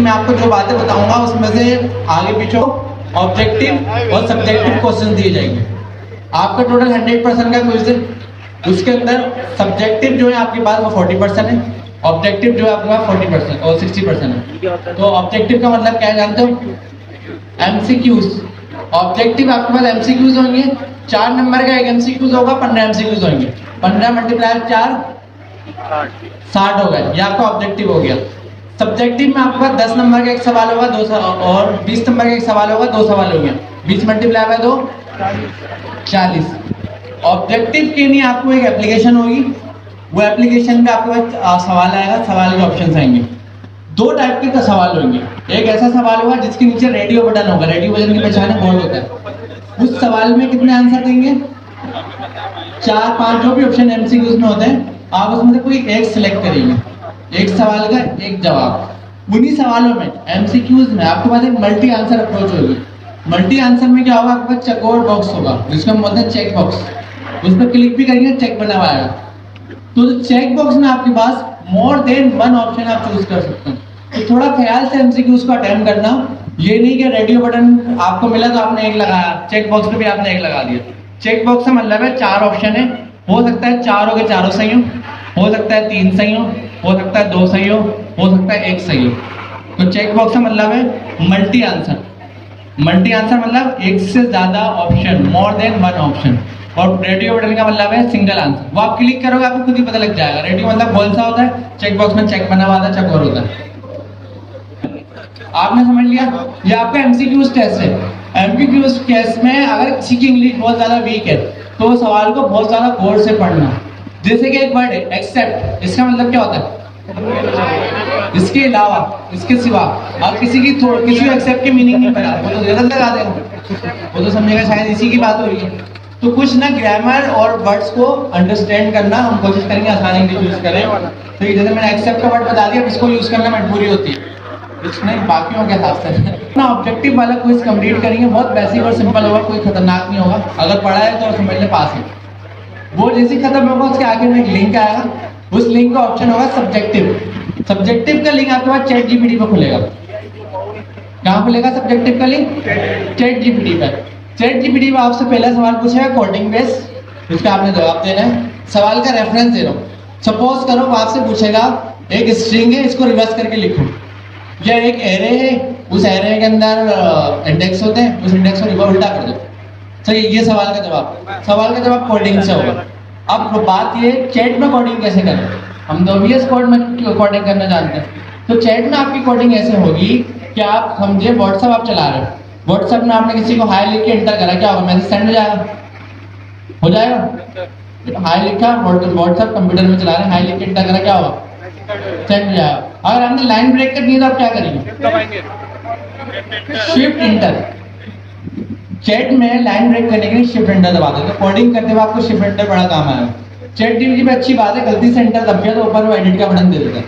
मैं आपको जो बातें बताऊंगा उसमें से आगे पीछे ऑब्जेक्टिव और सब्जेक्टिव क्वेश्चन दिए जाएंगे। आपका टोटल 100% का क्विज है। उसके अंदर सब्जेक्टिव जो है आपके पास वो 40% है, ऑब्जेक्टिव जो है आपके पास 40% और 60% है। तो ऑब्जेक्टिव का मतलब क्या जानते हो? एमसीक्यूज। ऑब्जेक्टिव आपके पास एमसीक्यूज होंगे, 4 नंबर का एक एमसीक्यूज होगा, 15 एमसीक्यूज होंगे। 15 मल्टीप्लाई 4 60 हो गए, ये आपका ऑब्जेक्टिव हो गया। सब्जेक्टिव में आपके पास 10 नंबर का एक सवाल होगा, दो और 20 नंबर का एक सवाल होगा, 2 सवाल हो गए। 20 मल्टीप्लाई बाय 2 40। ऑब्जेक्टिव के लिए आपको एक एप्लीकेशन होगी, वो एप्लीकेशन में आपके पास सवाल आएगा, सवाल के ऑप्शन आएंगे। 2 टाइप के सवाल होंगे। एक ऐसा सवाल होगा जिसके नीचे रेडियो बटन होगा, रेडियो बटन की पहचान बोर्ड होता है। उस सवाल में कितने आंसर देंगे? 4-5 जो भी ऑप्शन एमसीक्यूज में होते हैं, आप उसमें से कोई एक सिलेक्ट करेंगे, एक सवाल का एक जवाब। उन्हीं सवालों में एमसीक्यूज में आपके पास एक मल्टी आंसर अप्रोच होगी। मल्टी आंसर में क्या होगा? आपके पास चेकआउट बॉक्स होगा, जिसको हम बोलते हैं चेक बॉक्स। उस पर क्लिक भी करेंगे, चेक बना हुआ आएगा। तो चेक बॉक्स में आपके पास मोर देन 1 ऑप्शन आप चूज कर सकते हैं। तो थोड़ा ख्याल से एमसीक्यूज को अटेम्प्ट करना। ये नहीं कि रेडियो बटन आपको मिला तो आपने एक लगाया, चेक बॉक्स पे भी आपने एक लगा दिया। चेक बॉक्स का मतलब है 4 ऑप्शन है, हो सकता है 4 हो गए, चारों सही हो सकता है 3 सही हो सकता है 2 सही हो सकता है 1 सही हो। तो चेक बॉक्स का मतलब है मल्टी आंसर। मल्टी आंसर मतलब एक से ज्यादा ऑप्शन, मोर देन 1 ऑप्शन। और रेडियो बटन का मतलब है सिंगल आंसर। वो आप क्लिक करोगे आपको खुद ही पता लग जाएगा। रेडियो मतलब गोल सा होता है, चेक बॉक्स में चेक बना हुआ था, चेक और होता है। आपने समझ लिया? ये आपका एमसीक्यूज टेस्ट है। एमसीक्यूज टेस्ट में अगर किसी की इंग्लिश बहुत ज्यादा वीक है तो सवाल को बहुत ज्यादा गौर से पढ़ना। जैसे कि एक वर्ड है एक्सेप्ट, इसका मतलब क्या होता है? इसके अलावा, इसके सिवा। आप किसी एक्सेप्ट की मीनिंग नहीं पता, वो तो गलत लगा देंगे, वो तो समझेगा शायद इसी की बात हो रही है। तो कुछ ना ग्रामर और वर्ड्स को अंडरस्टैंड करना हम कोशिश करेंगे आसान इंग्लिश यूज करें। तो जैसे मैंने एक्सेप्ट का वर्ड बता दिया, इसको यूज करना मजबूरी होती है, इसमें बाकियों के हिसाब से ना ऑब्जेक्टिव वाला क्विज कंप्लीट करेंगे। बहुत बेसिक और सिंपल होगा, कोई खतरनाक नहीं होगा। अगर पढ़ा है तो समझ ले पास है। वो जैसे खत्म होगा उसके आगे में एक लिंक आएगा, उस लिंक का ऑप्शन होगा सब्जेक्टिव। सब्जेक्टिव का लिंक आपके पास चैट जीपीटी पे खुलेगा। कहाँ खुलेगा सब्जेक्टिव का लिंक? चैट जीपीटी पर। चैट जीपीटी में आपसे पहला सवाल पूछेगा कोडिंग बेस, उसका आपने जवाब देना है। सवाल का रेफरेंस दे रहा हूँ। सपोज करो आपसे पूछेगा एक स्ट्रिंग है, इसको रिवर्स करके लिखो, या एक एरे है, उस एरे के अंदर इंडेक्स होते हैं, उस इंडेक्स को रिवर्स उल्टा कर दो। सही, ये सवाल का जवाब कोडिंग से होगा। अब बात ये चैट में कोडिंग कैसे करें? हम तो वीएस कोड में कोडिंग करना जानते हैं। तो चैट में आपकी कोडिंग ऐसे होगी कि आप समझे व्हाट्सएप आप चला रहे हो, व्हाट्सएप में आपने किसी को हाई लिख के एंटर करा, क्या होगा? मैसेज सेंड हो जाएगा। हाई लिखा, व्हाट्सएप कंप्यूटर में चला रहे हैं, हाई लिख के एंटर करा, क्या होगा? सेंड हो जाएगा। अगर हमने लाइन ब्रेक करनी है तो आप क्या करेंगे? Shift inter. चैट में लाइन ब्रेक करने के लिए शिफ्ट एंटर दबा देते हैं। कोडिंग करते हुए आपको शिफ्ट एंटर बड़ा काम आएगा। चैट जीपीटी में अच्छी बात है, गलती से एंटर दब गया तो ऊपर वो एडिट का बटन दे देता है।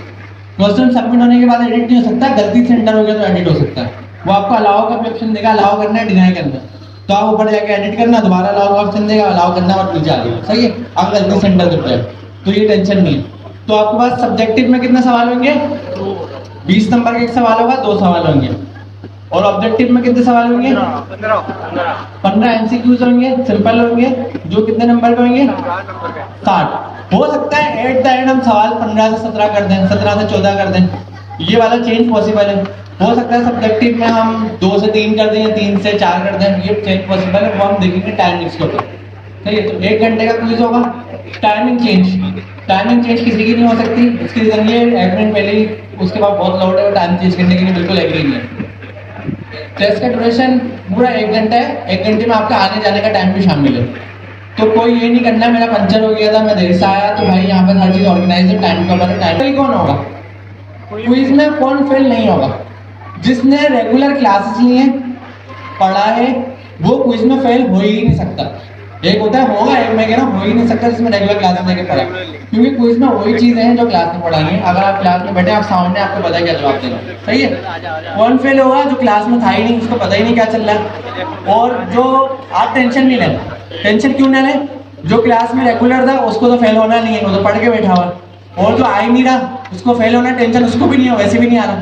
क्वेश्चन सबमिट होने के बाद एडिट नहीं हो सकता, गलती से एंटर हो गया तो एडिट हो सकता है। वो आपको अलाउ का भी ऑप्शन देगा, अलाउ करना है, डिनाई करना है। तो आप ऊपर जाके एडिट करना, दोबारा अलाउ का ऑप्शन देगा, अलाउ करना और नीचे आ जाएगा। सही है, आप गलती से एंटर दब जाए तो ये टेंशन नहीं है। तो आपके पास सब्जेक्टिव में कितने सवाल होंगे? 20 नंबर का एक सवाल होगा, 2 सवाल होंगे। और ऑब्जेक्टिव में कितने सवाल होंगे? 15 एमसीक्यूज होंगे, सिंपल होंगे, जो कितने नंबर के होंगे? 60। हो सकता है एट द एंड हम सवाल 15 से 17 कर दें, 17 से 14 कर दें, ये वाला चेंज पॉसिबल है। हो सकता है सब्जेक्टिव में हम 2 से 3 कर दें, 3 से 4 कर दें, ये चेंज पॉसिबल है। वो हम देखेंगे टाइमिंग्स के ऊपर। सही है, तो 1 घंटे का क्विज होगा। टाइमिंग चेंज किसी की नहीं हो सकती। इसकी रीजन ये एडमिन पहले ही उसके बाद बहुत लोड है, टाइम चेंज करने के लिए बिल्कुल एग्री नहीं है। टेस्ट का ड्यूरेशन पूरा 1 घंटा है। 1 घंटे में आपका आने जाने का टाइम भी शामिल है। तो कोई ये नहीं करना मेरा पंचर हो गया था, मैं देर से आया, तो भाई यहाँ पर हर चीज ऑर्गेनाइज है, टाइम के ऊपर। टाइम कौन होगा क्विज में? कौन फेल नहीं होगा? जिसने रेगुलर क्लासेस ली हैं, पढ़ा है, वो क्विज में फेल हो ही नहीं सकता। एक होता है होगा, एक मैं कह रहा हूँ हो ही नहीं सकता जिसमें रेगुलर क्लासेस लेके पढ़ा, क्योंकि क्विज में वही चीजें हैं जो क्लास में पढ़ाई है। अगर आप क्लास में बैठे, आप सामने, आपको पता है क्या जवाब देना। सही है। कौन फेल होगा? जो क्लास में था ही नहीं, उसको पता ही नहीं क्या चल रहा है। और जो आप टेंशन नहीं लेना, टेंशन क्यों ना लें? जो क्लास में रेगुलर था उसको तो फेल होना नहीं है, वो तो पढ़ के बैठा हुआ। और जो आ ही नहीं रहा उसको फेल होना, टेंशन उसको भी नहीं हो, वैसे भी नहीं आ रहा।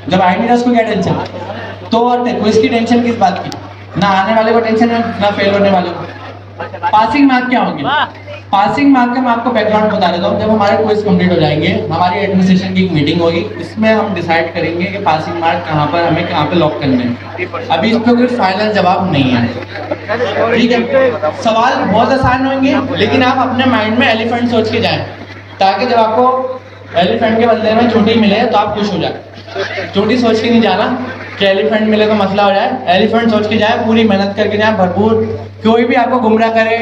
जब आई नहीं रहा उसको क्या टेंशन? तो क्विज की टेंशन किस बात की? ना आने वाले को टेंशन है ना फेल होने वाले को। पासिंग मार्क क्या होंगे? पासिंग मार्क का मैं आपको बैकग्राउंड बता देता हूँ। जब हमारे क्विज कंप्लीट हो जाएंगे, हमारी एडमिनिस्ट्रेशन की एक मीटिंग होगी, इसमें हम डिसाइड करेंगे कि पासिंग मार्क कहाँ पर हमें कहाँ पे लॉक करने हैं। अभी इस पर कोई फाइनल जवाब नहीं है, ठीक है? सवाल बहुत आसान होंगे, लेकिन आप अपने माइंड में एलिफेंट सोच के जाएं, ताकि जब आपको एलिफेंट के बदले में चोटी मिले तो आप खुश हो जाए। चोटी सोच के नहीं जाना कि एलिफेंट मिले तो मसला हो जाए। एलिफेंट सोच के जाए, पूरी मेहनत करके जाए, भरपूर। कोई भी आपको गुमराह करे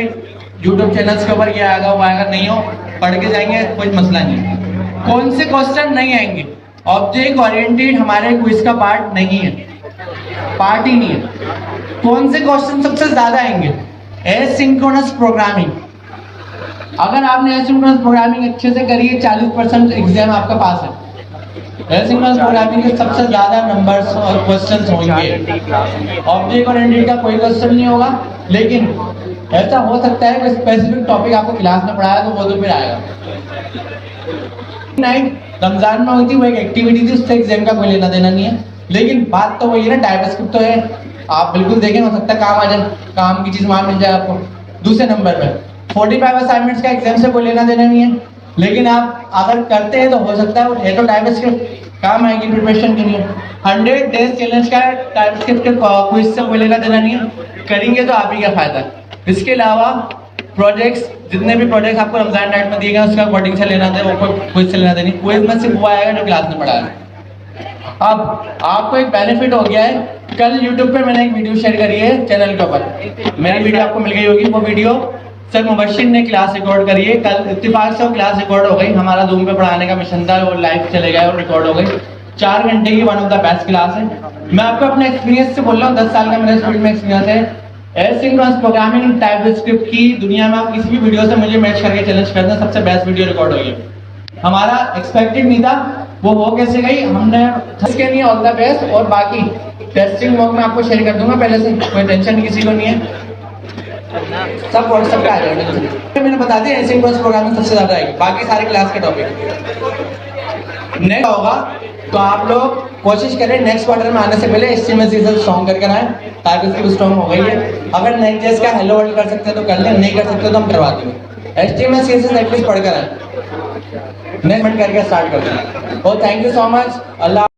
यूट्यूब चैनल्स के ऊपर, ये आएगा वो आएगा, नहीं हो, पढ़ के जाएंगे, कोई मसला नहीं। कौन से क्वेश्चन नहीं आएंगे? ऑब्जेक्ट ओरिएंटेड हमारे क्विज का पार्ट नहीं है, पार्ट ही नहीं है। कौन से क्वेश्चन सबसे ज्यादा आएंगे? Asynchronous programming. अगर आपने एसिंक्रोनस प्रोग्रामिंग अच्छे से करी है, 40% एग्जाम आपका पास है। एसिंक्रोनस प्रोग्रामिंग के सबसे ज्यादा नंबर्स और क्वेश्चंस होंगे। ऑब्जेक्ट ओरिएंटेड का कोई क्वेश्चन नहीं होगा, लेकिन ऐसा हो सकता है कि स्पेसिफिक टॉपिक आपको क्लास में पढ़ाया तो वो तो फिर आएगा। नाइट रमजान में हुई थी, वो एक एक्टिविटी थी, उससे एग्जाम का कोई लेना देना नहीं है। लेकिन बात तो वही है ना, टाइपस्क्रिप्ट तो है, आप बिल्कुल देखें, हो सकता है काम आ जाए, काम की चीज वहां मिल जाए आपको। दूसरे नंबर पे 45 असाइनमेंट्स का एग्जाम से कोई लेना देना नहीं है, लेकिन आप अगर करते हैं तो हो सकता है वो है तो टाइपस्क्रिप्ट काम आएगी प्रिपरेशन के लिए। 100 डेज चैलेंज का टाइपस्क्रिप्ट के क्विज से कोई लेना देना नहीं है, करेंगे तो आप ही का फायदा। इसके अलावा प्रोजेक्ट्स, जितने भी प्रोजेक्ट्स आपको रमजान नाइट में दिए गए उसका कोडिंग से लेना देना, वो क्विज से लेना देनी। क्विज में सिर्फ वो आएगा जो क्लास में पढ़ा है। अब आपको एक बेनिफिट हो गया है, कल YouTube पे मैंने एक वीडियो शेयर करी है चैनल के ऊपर, मेरी वीडियो आपको मिल गई होगी। वो वीडियो सर मुबश्शिर ने क्लास रिकॉर्ड करी है, कल इत्तेफाक से वो क्लास रिकॉर्ड हो गई। हमारा जूम पे पढ़ाने का मिशन था, वो लाइव चले गया और रिकॉर्ड हो गई। 4 घंटे की one of the best class है। मैं आपको अपने एक्सपीरियंस से बोल रहा हूँ, 10 साल का मेरा इस फील्ड में एक्सपीरियंस है। एसिंक्रोनस प्रोग्रामिंग टाइपस्क्रिप्ट की दुनिया में आप किसी भी वीडियो से मुझे मैच करके चैलेंज कर दें, सबसे बेस्ट वीडियो रिकॉर्ड होगी। हमारा एक्सपेक्टेड नहीं था, वो हो कैसे गई हमने, इसके लिए ऑल द बेस्ट। और बाकी टेस्टिंग वर्क में आपको शेयर कर दूंगा पहले से, कोई टेंशन किसी को नहीं है, सब व्हाट्सएप पे आ जाएगा। मैंने बता दिया एसिंक्रोनस प्रोग्रामिंग सबसे ज्यादा आएगी, बाकी सारे क्लास के टॉपिक नेक्स्ट होगा। तो आप लोग कोशिश करें नेक्स्ट क्वार्टर में आने से पहले HTML CSS स्ट्रॉन्ग करके आए, ताकि उसकी स्ट्रॉन्ग हो गई है। अगर नेक्स्ट का हेलो वर्ल्ड कर सकते हैं तो कर लें, नहीं कर सकते तो हम करवा देंगे। HTML CSS एटलीस्ट पढ़कर आए, नेक्स्ट करके स्टार्ट कर दें। और thank you so much. Allah.